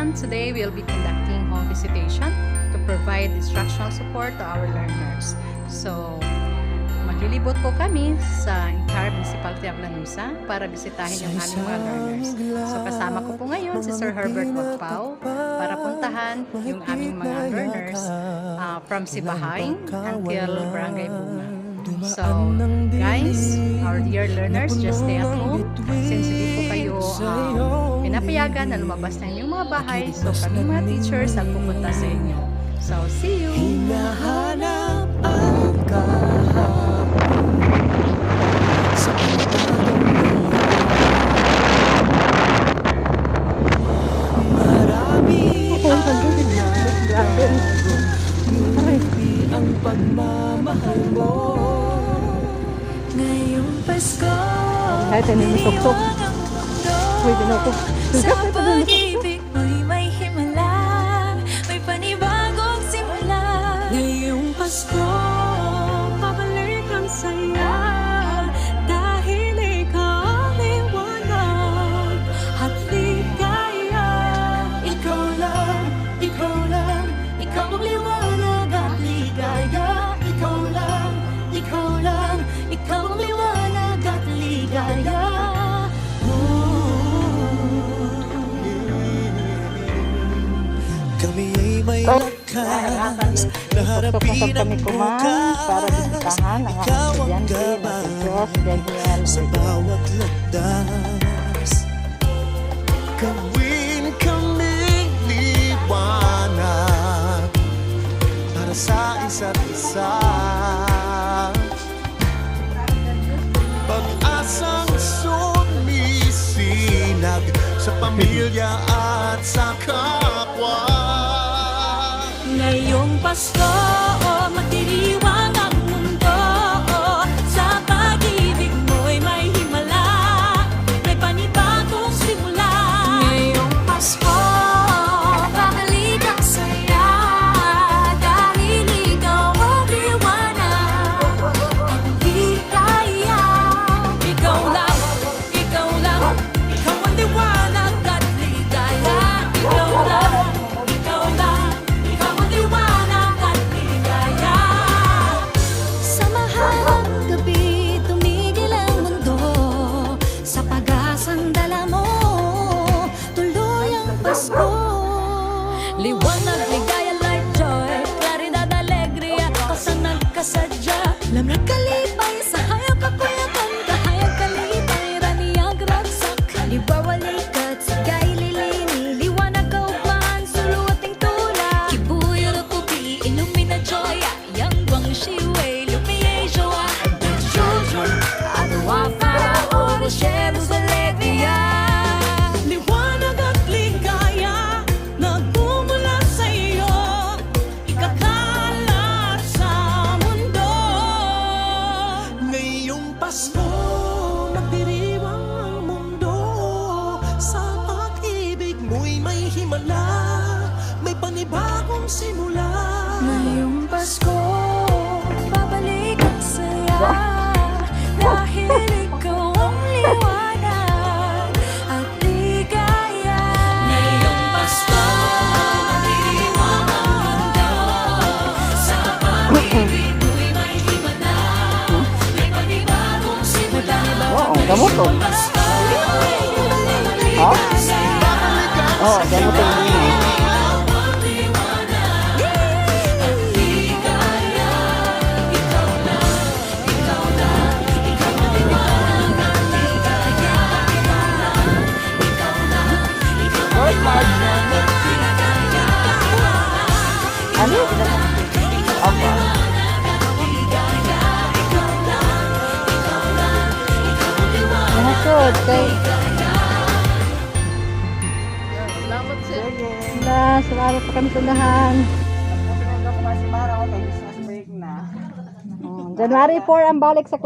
everyone. Today we'll be conducting home visitation to provide instructional support to our learners. So, maglilibot po kami sa entire Municipality of Lanuza para bisitahin yung aming mga learners. So, kasama ko po ngayon si Sir Herbert Magpao para puntahan yung aming mga learners from Sibahay until Barangay Bunga. So, guys, our dear learners, just stay at home. Since hindi po kayo pinapayagan na lumabas ng inyong mga bahay, so kami mga teachers ang pupunta sa inyo. So, see you! Hinahanap ang kahapon sa marami ang pagmamahal mo ngayong Pasko. Kahit naninitok-tok. Uy, dinoko. Sa pag-ibig mo'y may himala, may panibagong simula. Ngayong Pasko, pabalik ang saya, dahil ikaw ang liwanag at ligaya. Ikaw lang, ikaw lang, ikaw ang liwanag at ligaya. Ikaw lang, ikaw lang, ikaw ang liwanag at ligaya. Kami ay may lakas na harapin ang bukas. Para bisitahan ang Ikaw ang estudyante na si Josh Daniel sa bawat landas. Gawin kaming liwanag para sa isa't isa. Pag-asang sumisinag sa pamilya at sa kapwa. Ngayong Pasko, magdiriwang ang mundo. Sa pag-ibig mo'y may himala, may panibagong simula. Ngayong Pasko, babalik ang saya, dahil ikaw ang liwanag at ligaya. Ikaw lang, ikaw lang, ikaw ang liwanag at ligaya. Ikaw lang, ikaw lang, ikaw ang liwanag at ligaya. Sa mahalang gabi, tumigil ang mundo. Sa pag-asang dala mo, tuloy ang Pasko. Liwanag, ligaya, light, joy, claridad, alegria, kasang nagkasadya. Lamang kalipay, sa hayag kakuyakan, kahayag kalipay, raniyag ragsak. Liwawalikat, sigay lilini, liwanag kaugmaan, suluating tula. Kibuyo na pupi, ilumina joya, yang guang shiway, lumiye joa. The children, adawa farao, rosheros alegria. Liwanag at ligaya, nagmumula sa iyo, ikakalat sa mundo. Ngayong Pasko, magdiriwang ang mundo. Sa pag-ibig mo'y may himala, may panibagong simula. Ngayong Pasko, babalik ang saya, dahil ikaw ang liwanag at ligaya. Ngayong Pasko, magdiriwang ang mundo. Sa pag-ibig mo'y may himala, may panibagong simula. Oo, gamot to. Ha? Oo, gamot to. Ano? Apa? Masod kay. Salamat sir. Salamat pa kami tundahan. January 4 ang balik sa